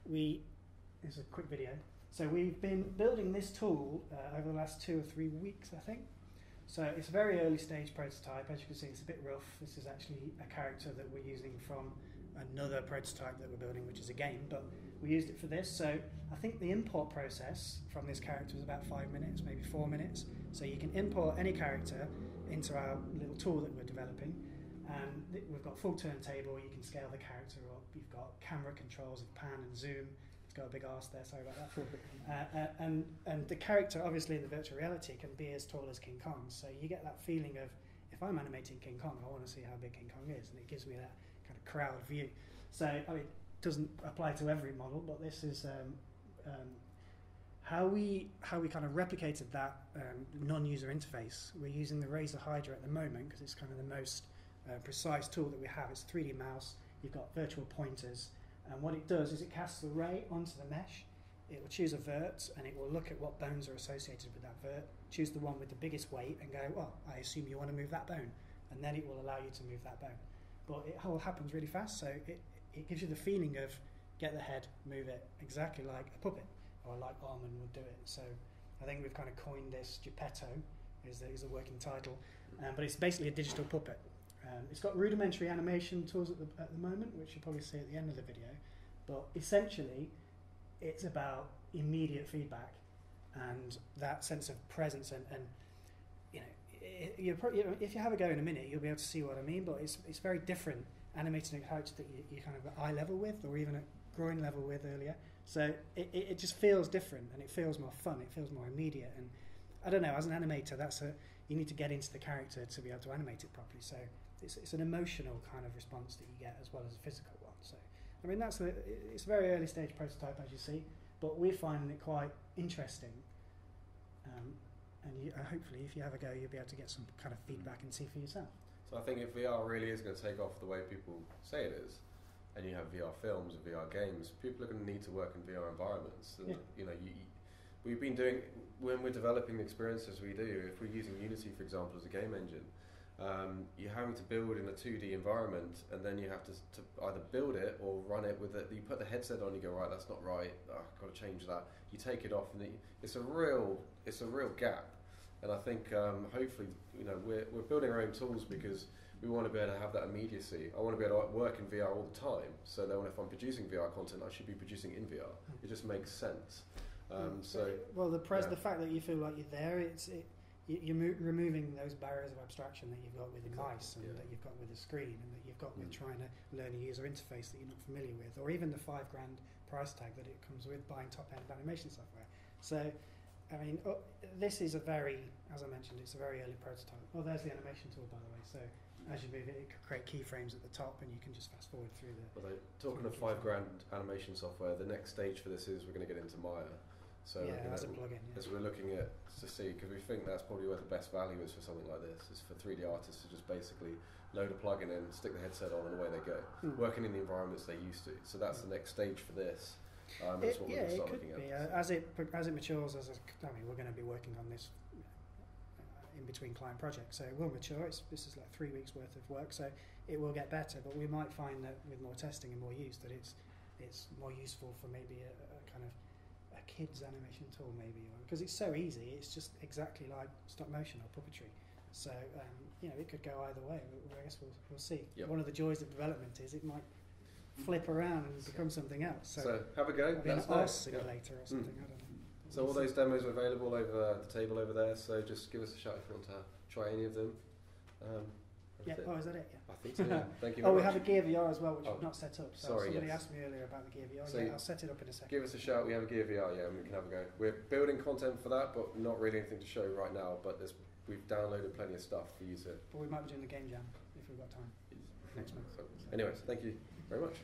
Here's a quick video. So we've been building this tool over the last 2 or 3 weeks, I think. So it's a very early stage prototype. As you can see, it's a bit rough. This is actually a character that we're using from another prototype that we're building, which is a game, but we used it for this. So I think the import process from this character was about 5 minutes, maybe 4 minutes. So you can import any character into our little tool that we're developing. And we've got full turntable, you can scale the character up. You've got camera controls of pan and zoom. It's got a big arse there, sorry about that. And the character, obviously in the virtual reality, can be as tall as King Kong. So you get that feeling of, if I'm animating King Kong, I want to see how big King Kong is. And it gives me that kind of crowd view. So, I mean, it doesn't apply to every model, but this is how we kind of replicated that non-user interface. We're using the Razer Hydra at the moment because it's kind of the most precise tool that we have. It's a 3D mouse, you've got virtual pointers, and what it does is it casts the ray onto the mesh. It will choose a vert and it will look at what bones are associated with that vert, choose the one with the biggest weight and go, well, I assume you want to move that bone, and then it will allow you to move that bone. But it all happens really fast, so it gives you the feeling of get the head, move it, exactly like a puppet, or like Armin would do it. So I think we've kind of coined this Geppetto, is the working title, but it's basically a digital puppet. It's got rudimentary animation tools at the moment, which you'll probably see at the end of the video, but essentially it's about immediate feedback and that sense of presence, and if you have a go in a minute, you'll be able to see what I mean, but it's very different animating a character that you're kind of at eye level with, or even at groin level with earlier. So it just feels different, and it feels more fun, it feels more immediate, and I don't know, as an animator, you need to get into the character to be able to animate it properly. So it's an emotional kind of response that you get as well as a physical one. So I mean, it's a very early stage prototype, as you see, but we're finding it quite interesting. And hopefully, if you have a go, you'll be able to get some kind of feedback and see for yourself. So I think if VR really is going to take off the way people say it is, and you have VR films and VR games, people are going to need to work in VR environments. And, we've been doing, when we're developing the experiences we do, if we're using Unity, for example, as a game engine, you're having to build in a 2D environment, and then you have to either build it or run it with it. You put the headset on, you go, right, that's not right, I've got to change that. You take it off, and it's a real gap. And I think hopefully, we're building our own tools because we want to be able to have that immediacy. I want to be able to work in VR all the time, so that if I'm producing VR content, I should be producing in VR. It just makes sense. The fact that you feel like you're there, you're removing those barriers of abstraction that you've got with the mice, and that you've got with the screen, and that you've got with trying to learn a user interface that you're not familiar with, or even the $5,000 price tag that it comes with buying top-end animation software. So, I mean, this is as I mentioned, it's a very early prototype. Oh, there's the animation tool, by the way. So as you move it, it can create keyframes at the top, and you can just fast forward through the... Well, talking of $5,000 animation software, the next stage for this is we're going to get into Maya. So as a plugin. As we're looking at to see, because we think that's probably where the best value is for something like this, is for 3D artists to just basically load a plugin in, stick the headset on, and away they go, working in the environments they're used to. So that's the next stage for this. That's what we're going to start looking at. As it matures, we're going to be working on this in between client projects, so it will mature. This is like 3 weeks worth of work, so it will get better. But we might find that with more testing and more use, that it's more useful for maybe a kind of a kids animation tool, maybe, because it's so easy. It's just exactly like stop motion or puppetry. So it could go either way. I guess we'll see. Yep. One of the joys of development is it might flip around and become something else. So have a go. An art simulator or something. I don't know. So all those demos are available over the table over there. So just give us a shout if you want to try any of them. Is that it? Yeah. I think so. Yeah. Thank you. We have a Gear VR as well, which we've not set up. So somebody asked me earlier about the Gear VR. So I'll set it up in a second. Give us a shout. We have a Gear VR. Yeah, and we can have a go. We're building content for that, but not really anything to show right now. But we've downloaded plenty of stuff for you to. But we might be doing the game jam if we've got time next month. So, anyways, thank you very much.